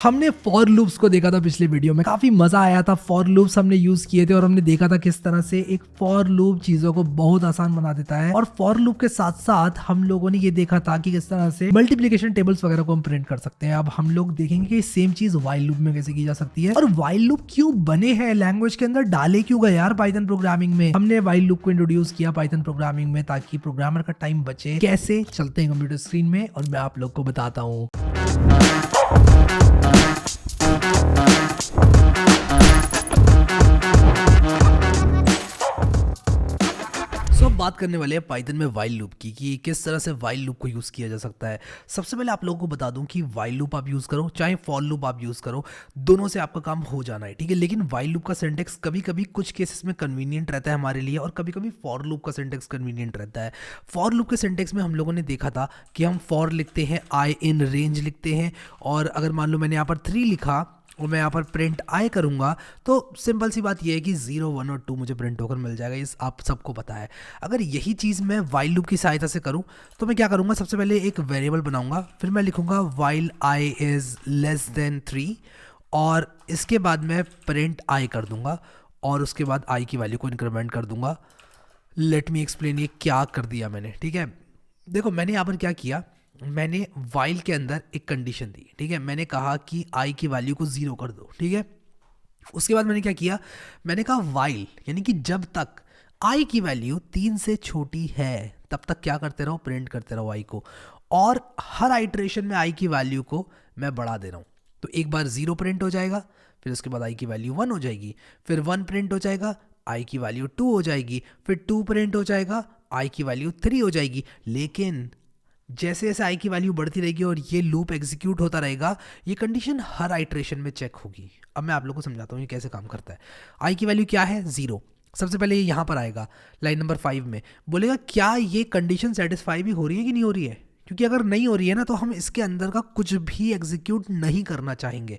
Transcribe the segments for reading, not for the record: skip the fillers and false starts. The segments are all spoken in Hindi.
हमने फॉर लूप्स को देखा था पिछले वीडियो में, काफी मजा आया था। फॉर लूप्स हमने यूज किए थे और हमने देखा था किस तरह से एक फॉर लूप चीजों को बहुत आसान बना देता है। और फॉर लूप के साथ साथ हम लोगों ने ये देखा था कि किस तरह से मल्टीप्लिकेशन टेबल्स वगैरह को हम प्रिंट कर सकते हैं। अब हम लोग देखेंगे कि सेम चीज वाइल लूप में कैसे की जा सकती है और वाइल लूप क्यों बने हैं, लैंग्वेज के अंदर डाले क्यों गए यार पाइथन प्रोग्रामिंग में। हमने वाइल लूप को इंट्रोड्यूस किया पाइथन प्रोग्रामिंग में ताकि प्रोग्रामर का टाइम बचे। कैसे चलते हैं कंप्यूटर स्क्रीन में और मैं आप लोग को बताता हूँ। बात करने वाले हैं पाइथन में वाइल लूप की कि किस तरह से वाइल लूप को यूज़ किया जा सकता है। सबसे पहले आप लोगों को बता दूं कि वाइल लूप आप यूज़ करो चाहे फॉर लूप आप यूज़ करो, दोनों से आपका काम हो जाना है, ठीक है। लेकिन वाइल लूप का सिंटेक्स कभी कभी कुछ केसेस में कन्वीनियंट रहता है हमारे लिए और कभी कभी फॉर लूप का सिंटेक्स कन्वीनियंट रहता है। फॉर लूप के सिंटेक्स में हम लोगों ने देखा था कि हम फॉर लिखते हैं, आई इन रेंज लिखते हैं, और अगर मान लो मैंने यहाँ पर 3 लिखा और मैं यहाँ पर प्रिंट आई करूँगा तो सिंपल सी बात यह है कि 0, 1 और 2 मुझे प्रिंट होकर मिल जाएगा। इस आप सबको पता है। अगर यही चीज़ मैं वाइल लूप की सहायता से करूँ तो मैं क्या करूँगा, सबसे पहले एक वेरिएबल बनाऊँगा, फिर मैं लिखूँगा while i is less then 3 और इसके बाद मैं प्रिंट आई कर दूँगा और उसके बाद आई की वैल्यू को इंक्रीमेंट कर दूँगा। लेट मी एक्सप्लेन ये क्या कर दिया मैंने, ठीक है। देखो मैंने यहाँ पर क्या किया, मैंने वाइल के अंदर एक कंडीशन दी, ठीक है। मैंने कहा कि आई की वैल्यू को 0 कर दो, ठीक है। उसके बाद मैंने क्या किया, मैंने कहा वाइल यानी कि जब तक आई की वैल्यू 3 से छोटी है तब तक क्या करते रहो, प्रिंट करते रहो आई को, और हर आइटरेशन में आई की वैल्यू को मैं बढ़ा दे रहा हूँ। तो एक बार 0 प्रिंट हो जाएगा, फिर उसके बाद आई की वैल्यू 1 हो जाएगी, फिर 1 प्रिंट हो जाएगा, आई की वैल्यू 2 हो जाएगी, फिर 2 प्रिंट हो जाएगा, आई की वैल्यू 3 हो जाएगी। लेकिन जैसे जैसे आई की वैल्यू बढ़ती रहेगी और ये लूप एग्जीक्यूट होता रहेगा, ये कंडीशन हर आइटरेशन में चेक होगी। अब मैं आप लोगों को समझाता हूँ ये कैसे काम करता है। आई की वैल्यू क्या है, 0। सबसे पहले ये यहाँ पर आएगा लाइन नंबर 5 में, बोलेगा क्या ये कंडीशन सेटिस्फाई भी हो रही है कि नहीं हो रही है, क्योंकि अगर नहीं हो रही है ना तो हम इसके अंदर का कुछ भी एग्जीक्यूट नहीं करना चाहेंगे।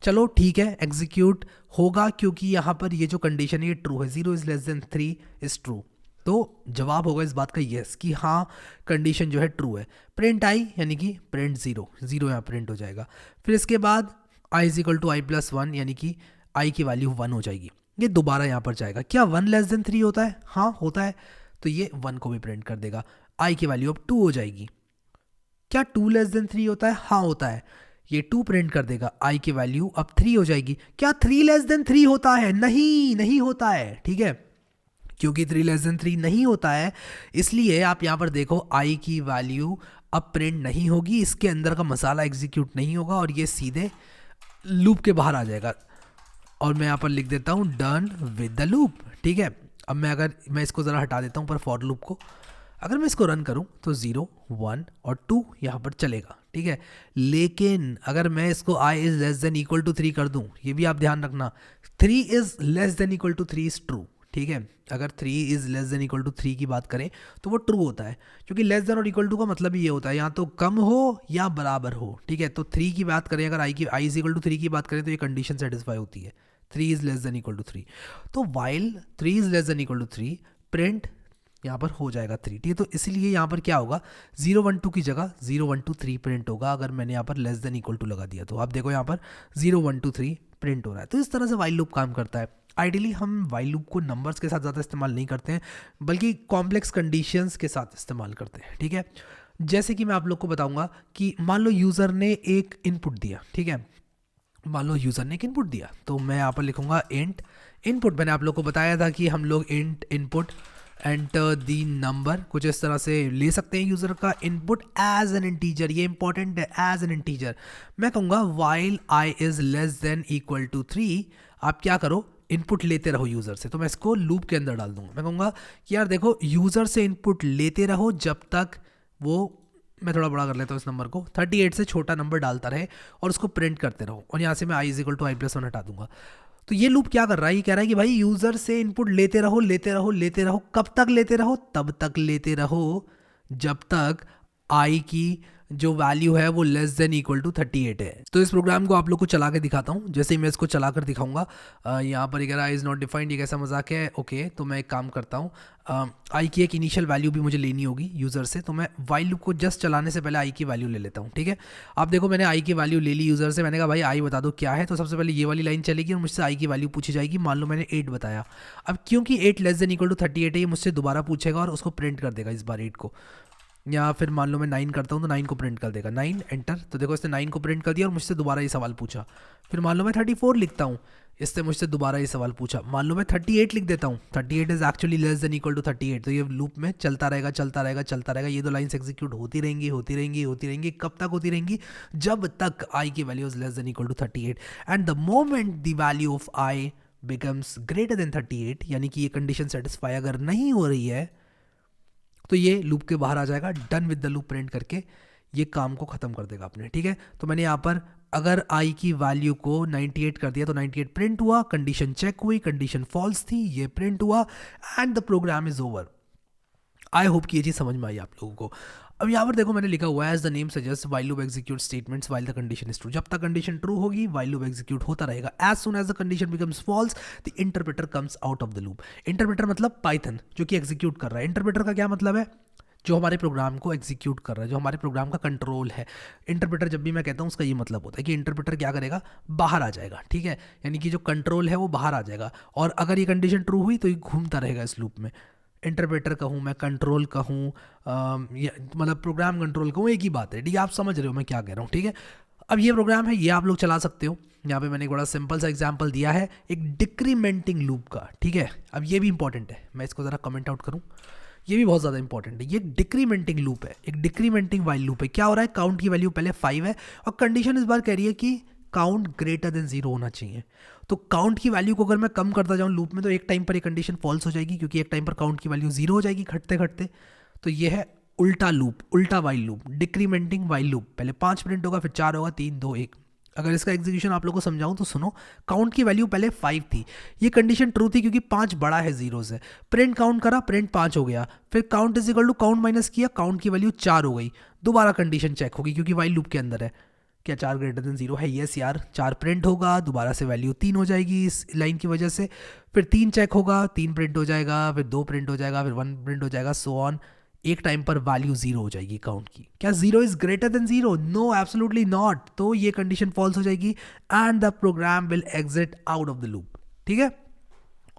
चलो ठीक है, एग्जीक्यूट होगा क्योंकि यहाँ पर ये जो कंडीशन है ये ट्रू है, 0 is less then 3 is true. तो जवाब होगा इस बात का यस कि हाँ कंडीशन जो है ट्रू है। प्रिंट आई यानी कि प्रिंट 0, 0 यहाँ प्रिंट हो जाएगा। फिर इसके बाद i is equal to i plus 1 यानी कि आई की वैल्यू 1 हो जाएगी। ये दोबारा यहाँ पर जाएगा। क्या 1 लेस देन 3 होता है? हाँ होता है, तो ये 1 को भी प्रिंट कर देगा। आई की वैल्यू अब 2 हो जाएगी। क्या 2 लेस देन 3 होता है? हाँ होता है, ये 2 प्रिंट कर देगा। आई की वैल्यू अब 3 हो जाएगी। क्या 3 लेस देन 3 होता है? नहीं, नहीं होता है, ठीक है। क्योंकि 3 लेस देन 3 नहीं होता है, इसलिए आप यहाँ पर देखो आई की वैल्यू अब प्रिंट नहीं होगी, इसके अंदर का मसाला एग्जीक्यूट नहीं होगा और ये सीधे लूप के बाहर आ जाएगा। और मैं यहाँ पर लिख देता हूँ डन विद द लूप, ठीक है। अब मैं इसको ज़रा हटा देता हूँ पर फॉर लूप को, अगर मैं इसको रन करूँ तो 0, 1 और 2 यहाँ पर चलेगा, ठीक है। लेकिन अगर मैं इसको i is less than equal to 3 कर दूँ, ये भी आप ध्यान रखना, 3 is less than equal to 3 is true, ठीक है। अगर 3 is less than equal to 3 की बात करें तो वो ट्रू होता है, क्योंकि लेस देन और इक्वल टू का मतलब ही ये होता है या तो कम हो या बराबर हो, ठीक है। तो 3 की बात करें, अगर आई इज इक्वल टू 3 की बात करें तो ये कंडीशन सेटिस्फाई होती है, 3 is less than equal to 3। तो while 3 is less than equal to 3 print यहाँ पर हो जाएगा 3, ठीक है। तो इसलिए यहाँ पर क्या होगा, 0, 1, 2 की जगह 0, 1, 2, 3 प्रिंट होगा। अगर मैंने यहाँ पर लेस देन इक्वल टू लगा दिया तो आप देखो यहाँ पर 0, 1, 2, 3 प्रिंट हो रहा है। तो इस तरह से वाइल लूप काम करता है। आइडियली हम वाइल लूप को नंबर्स के साथ ज़्यादा इस्तेमाल नहीं करते हैं, बल्कि कॉम्प्लेक्स कंडीशंस के साथ इस्तेमाल करते हैं, ठीक है। जैसे कि मैं आप लोग को बताऊंगा कि मान लो यूज़र ने एक इनपुट दिया, ठीक है। मान लो यूज़र ने एक इनपुट दिया तो मैं यहाँ पर लिखूंगा इंट इनपुट। मैंने आप लोग को बताया था कि हम लोग int input enter the number कुछ इस तरह से ले सकते हैं यूज़र का इनपुट एज एन इंटीजर। ये इंपॉर्टेंट है, एज एन इंटीजर। मैं कहूँगा while i is less than equal to 3, आप क्या करो, इनपुट लेते रहो यूज़र से। तो मैं इसको लूप के अंदर डाल दूंगा। मैं कहूँगा कि यार देखो यूज़र से इनपुट लेते रहो जब तक वो, मैं थोड़ा बड़ा कर लेता हूँ इस नंबर को, 38 से छोटा नंबर डालता रहे और उसको प्रिंट करते रहो। और यहाँ से मैं i is equal to i plus 1 हटा दूंगा। तो ये लूप क्या कर रहा है, ये कह रहा है कि भाई यूज़र से इनपुट लेते रहो लेते रहो लेते रहो। कब तक लेते रहो? तब तक लेते रहो जब तक आई की जो वैल्यू है वो लेस देन इक्वल टू 38 है। तो इस प्रोग्राम को आप लोग को चला के दिखाता हूँ। जैसे ही मैं इसको चला कर दिखाऊंगा, यहाँ पर कह रहा है इज़ नॉट डिफाइंड, ये कैसा मजाक है। ओके, तो मैं एक काम करता हूँ, आई की एक इनिशियल वैल्यू भी मुझे लेनी होगी यूज़र से, तो मैं वाइल लूप को जस्ट चलाने से पहले आई की वैल्यू ले लेता हूँ। ठीक है, आप देखो मैंने आई की वैल्यू ले ली यूज़र से, मैंने कहा भाई आई बता दो क्या है, तो सबसे पहले ये वाली लाइन चलेगी और मुझसे आई की वैल्यू पूछी जाएगी। मान लो मैंने 8 बताया, अब क्योंकि 8 लेस देन इक्वल टू 38 है, ये मुझसे दोबारा पूछेगा और उसको प्रिंट कर देगा इस बार 8 को। या फिर मान लो मैं 9 करता हूँ तो 9 को प्रिंट कर देगा, 9 एंटर। तो देखो इसने 9 को प्रिंट कर दिया और मुझसे दोबारा ये सवाल पूछा। फिर मान लो मैं 34 लिखता हूँ, इससे मुझसे दोबारा ये सवाल पूछा। मान लो मैं 38 लिख देता हूँ, 38 is actually less than equal to 38, तो ये लूप में चलता रहेगा चलता रहेगा चलता रहेगा। ये दो लाइन्स एग्जीक्यूट होती रहेंगी होती रहेंगी होती रहेंगी। कब तक होती रहेंगी? जब तक आई की value is less than equal to 38 and the moment the value of i becomes greater than 38, यानी कि ये कंडीशन सेटिस्फाई अगर नहीं हो रही है तो ये लूप के बाहर आ जाएगा। Done with the loop print करके ये काम को ख़त्म कर देगा आपने। ठीक है, तो मैंने यहाँ पर अगर आई की वैल्यू को 98 कर दिया तो 98 प्रिंट हुआ, कंडीशन चेक हुई, कंडीशन फॉल्स थी, ये प्रिंट हुआ and the program is over. I hope कि ये चीज़ समझ में आई आप लोगों को। अब यहाँ पर देखो मैंने लिखा हुआ है as the name suggest while loop execute statements while the condition is true. जब तक कंडीशन ट्रू होगी वाइल लूप एग्जीक्यूट होता रहेगा। As soon as the condition becomes false the interpreter comes out of the loop. Interpreter मतलब पाइथन जो कि एग्जीक्यूट कर रहा है। इंटरप्रेटर का क्या मतलब है? जो हमारे प्रोग्राम को एग्जीक्यूट कर रहा है, जो हमारे प्रोग्राम का कंट्रोल है। इंटरप्रेटर जब भी मैं कहता हूँ उसका ये मतलब होता है कि इंटरप्रेटर क्या करेगा, बाहर आ जाएगा। ठीक है, यानी कि जो कंट्रोल है वो बाहर आ जाएगा और अगर ये कंडीशन ट्रू हुई तो ये घूमता रहेगा इस लूप में। इंटरप्रेटर कहूँ मैं, कंट्रोल कहूँ, मतलब प्रोग्राम कंट्रोल कहूँ, एक ही बात है। ठीक है, आप समझ रहे हो मैं क्या कह रहा हूँ। ठीक है, अब ये प्रोग्राम है, ये आप लोग चला सकते हो। यहाँ पे मैंने एक बड़ा सिंपल सा एग्जांपल दिया है एक डिक्रीमेंटिंग लूप का। ठीक है, अब ये भी इंपॉर्टेंट है, मैं इसको ज़रा कमेंट आउट करूँ, ये भी बहुत ज़्यादा इंपॉर्टेंट है। ये डिक्रीमेंटिंग लूप है, एक डिक्रीमेंटिंग वाइल लूप है। क्या हो रहा है, काउंट की वैल्यू पहले 5 है और कंडीशन इस बार कह रही है कि काउंट ग्रेटर देन 0 होना चाहिए। तो काउंट की वैल्यू को अगर मैं कम करता जाऊँ लूप में तो एक टाइम पर ये कंडीशन फॉल्स हो जाएगी, क्योंकि एक टाइम पर काउंट की वैल्यू 0 हो जाएगी घटते घटते। तो ये है उल्टा लूप, उल्टा while loop, decrementing while loop. पहले 5 प्रिंट होगा, फिर 4 होगा, 3 2 1। अगर इसका एग्जीक्यूशन आप लोगों को समझाऊं तो सुनो, काउंट की वैल्यू पहले 5 थी, ये कंडीशन ट्रू थी क्योंकि 5 बड़ा है 0 से। प्रिंट काउंट करा, प्रिंट 5 हो गया, फिर count is equal to count minus किया, काउंट की वैल्यू 4 हो गई। दोबारा कंडीशन चेक होगी क्योंकि वाइल लूप के अंदर है। क्या 4 ग्रेटर देन 0 है? यस यार, 4 प्रिंट होगा, दोबारा से वैल्यू 3 हो जाएगी इस लाइन की वजह से। फिर 3 चेक होगा, 3 प्रिंट हो जाएगा, फिर 2 प्रिंट हो जाएगा, फिर 1 प्रिंट हो जाएगा, सो ऑन। एक टाइम पर वैल्यू 0 हो जाएगी काउंट की। क्या 0 is greater than 0? No, absolutely not. तो ये कंडीशन फॉल्स हो जाएगी and the program will exit out of the loop. ठीक है,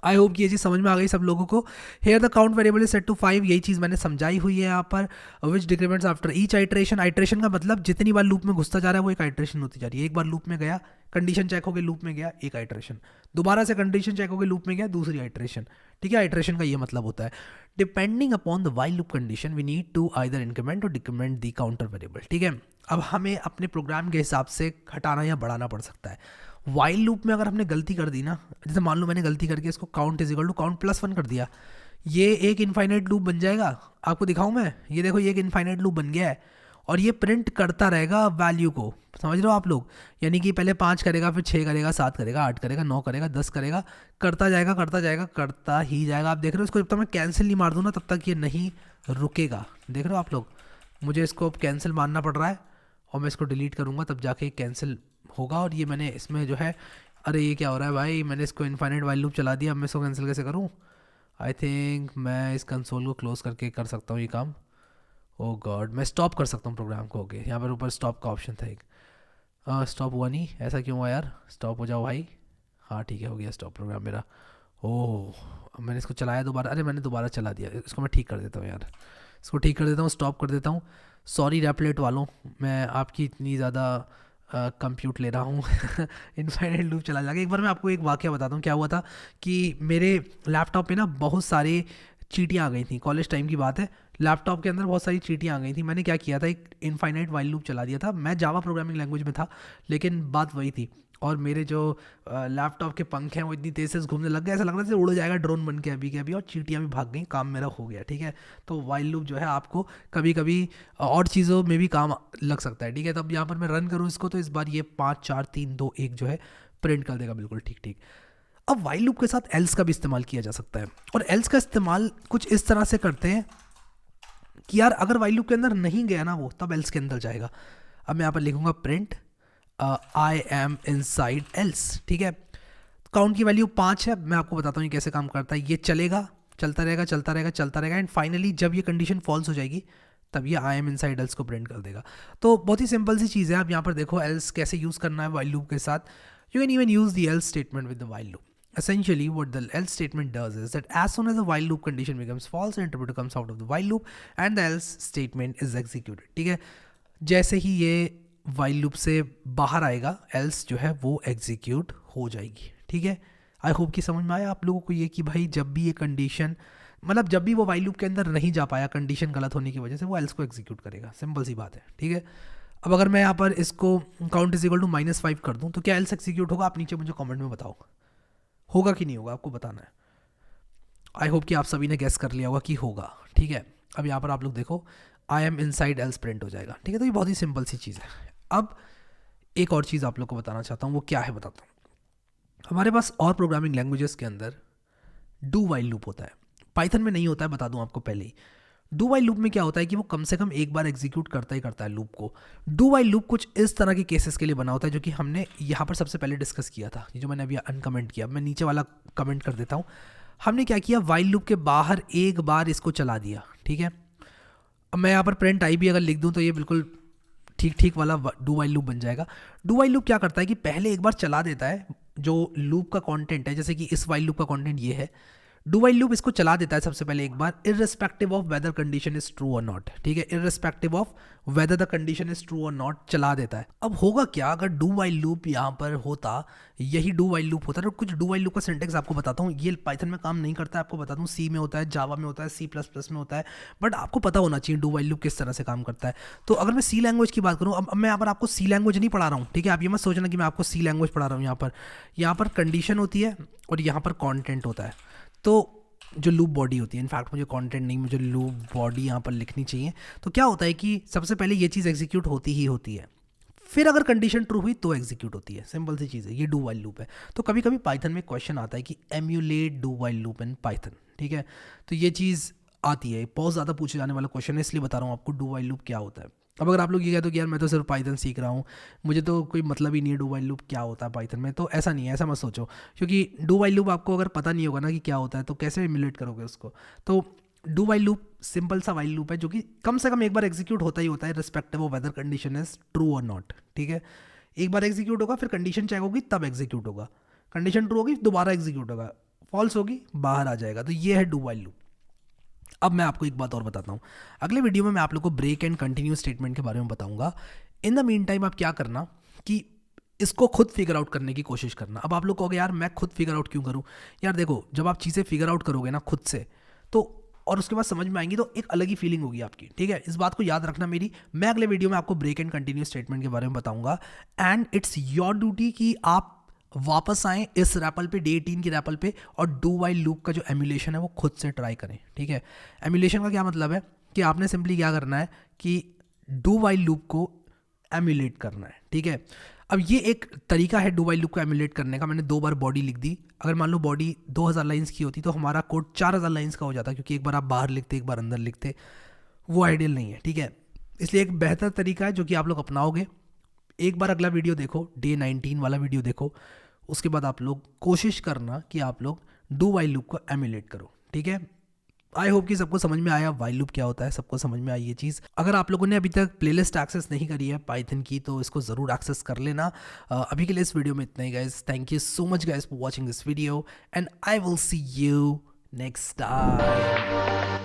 आई होप कि ये चीज़ समझ में आ गई सब लोगों को। Here the count variable is set to 5, यही चीज़ मैंने समझाई हुई है यहाँ पर। Which decrements after each iteration. Iteration का मतलब जितनी बार लूप में घुसता जा रहा है वो एक आइट्रेशन होती जा रही है। एक बार लूप में गया, कंडीशन चेक हो गई, लूप में गया, एक आइट्रेशन। दोबारा से कंडीशन चेक हो गई, लूप में गया, दूसरी आइट्रेशन। ठीक है, आइट्रेशन का ये मतलब होता है। Depending upon the while loop condition we need to either increment और डिक्रीमेंट द काउंटर वेरिएबल। ठीक है, अब हमें अपने प्रोग्राम के हिसाब से घटाना या बढ़ाना पड़ सकता है। वाइल लूप में अगर हमने गलती कर दी ना, जैसे मान लो मैंने गलती करके इसको count is equal to count +1 कर दिया, ये एक इनफाइनाइट लूप बन जाएगा। आपको दिखाऊं मैं, ये देखो ये एक इनफाइनाइट लूप बन गया है और ये प्रिंट करता रहेगा वैल्यू को। समझ रहे हो आप लोग? यानी कि पहले 5 करेगा, फिर 6 करेगा, 7 करेगा, 8 करेगा, 9 करेगा, 10 करेगा, करता जाएगा करता जाएगा करता ही जाएगा। आप देख रहे हो इसको, जब तक मैं कैंसिल नहीं मार दूँ ना तब तक ये नहीं रुकेगा। देख रहे हो आप लोग, मुझे इसको अब कैंसिल मारना पड़ रहा है और मैं इसको डिलीट करूँगा तब जाके कैंसिल होगा। और ये मैंने इसमें जो है, अरे ये क्या हो रहा है भाई, मैंने इसको इनफाइनाइट वाइल लूप चला दिया। अब मैं इसको कैंसिल कैसे करूँ? आई थिंक मैं इस कंसोल को क्लोज करके कर सकता हूँ ये काम। ओह गॉड, मैं स्टॉप कर सकता हूँ प्रोग्राम को। ओके, यहाँ पर ऊपर स्टॉप का ऑप्शन था एक। स्टॉप हुआ नहीं, ऐसा क्यों हुआ यार? स्टॉप हो जाओ भाई। हाँ ठीक है, हो गया स्टॉप प्रोग्राम मेरा। ओह, अब मैंने इसको चलाया दोबारा, अरे मैंने दोबारा चला दिया। इसको मैं ठीक कर देता हूँ यार, इसको ठीक कर देता हूँ, स्टॉप कर देता हूँ। सॉरी रैपलेट वालों, मैं आपकी इतनी ज़्यादा कंप्यूट ले रहा हूँ। इनफाइनाइट लूप चला जाएगा। एक बार मैं आपको एक वाकया बताता हूँ क्या हुआ था कि मेरे लैपटॉप पे ना बहुत सारे चीटियाँ आ गई थी। कॉलेज टाइम की बात है, लैपटॉप के अंदर बहुत सारी चीटियाँ आ गई थी। मैंने क्या किया था, एक इनफाइनाइट वाइल लूप चला दिया था। मैं जावा प्रोग्रामिंग लैंग्वेज में था, लेकिन बात वही थी। और मेरे जो लैपटॉप के पंख हैं वो इतनी तेज़ से घूमने लग गए, ऐसा लग रहा था उड़ जाएगा ड्रोन बन के अभी के अभी, और चींटियाँ भी भाग गई, काम मेरा हो गया। ठीक है, तो वाइल लूप जो है आपको कभी कभी और चीज़ों में भी काम लग सकता है। ठीक है, तब यहाँ पर मैं रन करूँ इसको तो इस बार ये 5 4 3 2 1 जो है प्रिंट कर देगा बिल्कुल ठीक ठीक। अब वाइल लूप के साथ एल्स का भी इस्तेमाल किया जा सकता है, और एल्स का इस्तेमाल कुछ इस तरह से करते हैं कि यार अगर वाइल लूप के अंदर नहीं गया ना वो, तब एल्स के अंदर जाएगा। अब मैं यहाँ पर लिखूंगा print I am inside else, ठीक है। काउंट की वैल्यू 5 है। मैं आपको बताता हूँ ये कैसे काम करता है। ये चलेगा, चलता रहेगा चलता रहेगा चलता रहेगा, एंड फाइनली जब ये कंडीशन फॉल्स हो जाएगी तब ये आई एम इनसाइड एल्स को प्रिंट कर देगा। तो बहुत ही सिंपल सी चीज़ है। आप यहाँ पर देखो एल्स कैसे यूज़ करना है वाइल लूप के साथ। You can even use the L's statement with the while loop. Essentially, what the else statement does is that as soon as the while loop condition becomes false, the interpreter comes out of the while loop and the else statement is executed, ठीक है। जैसे ही ये while loop से बाहर आएगा, else जो है वो execute हो जाएगी, ठीक है। आई होप कि समझ में आया आप लोगों को ये कि भाई जब भी ये कंडीशन, मतलब जब भी वो while loop के अंदर नहीं जा पाया कंडीशन गलत होने की वजह से, वो else को execute करेगा। सिंपल सी बात है, ठीक है। अब अगर मैं यहाँ पर इसको count is equal to -5 कर दूँ तो क्या else execute होगा? आप नीचे मुझे कॉमेंट में बताओ, होगा कि नहीं होगा, आपको बताना है। आई होप कि आप सभी ने गैस कर लिया होगा कि होगा, ठीक है। अब यहाँ पर आप लोग देखो I am inside else print हो जाएगा, ठीक है। तो ये बहुत ही सिंपल सी चीज़ है। अब एक और चीज़ आप लोग को बताना चाहता हूँ, वो क्या है बताता हूँ। हमारे पास और प्रोग्रामिंग लैंग्वेजेस के अंदर डू वाइल लूप होता है, पाइथन में नहीं होता है, बता दूँ आपको पहले ही। डू वाइल लूप में क्या होता है कि वो कम से कम एक बार एग्जीक्यूट करता ही करता है लूप को। डू वाइल लूप कुछ इस तरह के केसेस के लिए बना होता है जो कि हमने यहाँ पर सबसे पहले डिस्कस किया था, ये जो मैंने अभी अनकमेंट किया। मैं नीचे वाला कमेंट कर देता हूँ। हमने क्या किया, वाइल लूप के बाहर एक बार इसको चला दिया, ठीक है। अब मैं यहाँ पर प्रिंट आई भी अगर लिख दूँ तो ये बिल्कुल ठीक वाला डू वाइल लूप बन जाएगा। डू वाइल लूप क्या करता है कि पहले एक बार चला देता है जो लूप का कंटेंट है, जैसे कि इस वाइल लूप का कंटेंट ये है। डू वाइल लूप इसको चला देता है सबसे पहले एक बार, irrespective of whether condition is true और नॉट, ठीक है। Irrespective of whether the condition is true और नॉट चला देता है। अब होगा क्या अगर डू वाइल लूप यहाँ पर होता, यही डू वाइल लूप होता, तो कुछ डू वाइल लूप का सिंटेक्स आपको बताता हूँ। ये पाइथन में काम नहीं करता है, आपको बता दूँ सी में होता है, जावा में होता है, C++ में होता है, बट आपको पता होना चाहिए डू वाइल लूप किस तरह से काम करता है। तो अगर मैं सी लैंग्वेज की बात करूँ, अब मैं यहाँ पर आपको सी लैंग्वेज नहीं पढ़ा रहा हूँ, ठीक है। आप ये मत सोचना कि मैं आपको सी लैंग्वेज पढ़ा रहा हूँ। यहाँ पर कंडीशन होती है और यहाँ पर कॉन्टेंट होता है। तो जो लूप बॉडी होती है, इनफैक्ट मुझे कंटेंट नहीं, मुझे लूप बॉडी यहाँ पर लिखनी चाहिए। तो क्या होता है कि सबसे पहले ये चीज़ एग्जीक्यूट होती ही होती है, फिर अगर कंडीशन ट्रू हुई तो एग्जीक्यूट होती है। सिंपल सी चीज़ है, ये डू वाइल लूप है। तो कभी कभी पाइथन में क्वेश्चन आता है कि emulate do while loop in Python, ठीक है। तो ये चीज़ आती है, बहुत ज़्यादा पूछे जाने वाला क्वेश्चन है, इसलिए बता रहा हूँ आपको डू वाइल लूप क्या होता है। अब अगर आप लोग ये कहते हो कि यार मैं तो सिर्फ पाइथन सीख रहा हूँ, मुझे तो कोई मतलब ही नहीं है डू वाइल लूप क्या होता है पाइथन में, तो ऐसा नहीं है, ऐसा मत सोचो। क्योंकि डू वाइल लूप आपको अगर पता नहीं होगा ना कि क्या होता है तो कैसे इम्यूलेट करोगे उसको। तो डू वाइल लूप सिंपल सा वाइल लूप है जो कि कम से कम एक बार एग्जीक्यूट होता ही होता है, respective of whether condition is true और नॉट, ठीक है। एक बार एग्जीक्यूट होगा, फिर कंडीशन चेक होगी तब एग्जीक्यूट होगा, कंडीशन ट्रू होगी दोबारा एग्जीक्यूट होगा, फॉल्स होगी बाहर आ जाएगा। तो ये है डू वाइल लूप। अब मैं आपको एक बात और बताता हूँ, अगले वीडियो में मैं आप लोग को ब्रेक एंड कंटिन्यू स्टेटमेंट के बारे में बताऊंगा। इन द मीन टाइम आप क्या करना कि इसको खुद फिगर आउट करने की कोशिश करना। अब आप लोग कहोगे यार मैं खुद फिगर आउट क्यों करूँ? यार देखो, जब आप चीज़ें फिगर आउट करोगे ना खुद से, तो और उसके बाद समझ में आएंगी तो एक अलग ही फीलिंग होगी आपकी, ठीक है। इस बात को याद रखना मेरी। मैं अगले वीडियो में आपको ब्रेक एंड कंटिन्यू स्टेटमेंट के बारे में बताऊंगा, एंड इट्स योर ड्यूटी कि आप वापस आएँ इस रैपल पे, डे 18 की रैपल पे, और डू वाइल लूप का जो एम्यूलेशन है वो खुद से ट्राई करें, ठीक है। एम्यूलेशन का क्या मतलब है कि आपने सिंपली क्या करना है कि डू वाइल लूप को एम्यूलेट करना है, ठीक है। अब ये एक तरीका है डू वाइल लूप को एम्यूलेट करने का। मैंने 2 बार बॉडी लिख दी। अगर मान लो बॉडी 2000 लाइन्स की होती तो हमारा कोड 4000 लाइन्स का हो जाता, क्योंकि एक बार आप बाहर लिखते एक बार अंदर लिखते, वो आइडियल नहीं है, ठीक है। इसलिए एक बेहतर तरीका है जो कि आप लोग अपनाओगे। एक बार अगला वीडियो देखो, डे 19 वाला वीडियो देखो, उसके बाद आप लोग कोशिश करना कि आप लोग डू वाइल लूप को एम्यूलेट करो, ठीक है। आई होप कि सबको समझ में आया वाइल लूप क्या होता है, सबको समझ में आई ये चीज़। अगर आप लोगों ने अभी तक प्लेलिस्ट एक्सेस नहीं करी है पाइथन की तो इसको ज़रूर एक्सेस कर लेना। अभी के लिए इस वीडियो में इतना ही guys. Thank you so much guys for watching this video, and I will see you next time.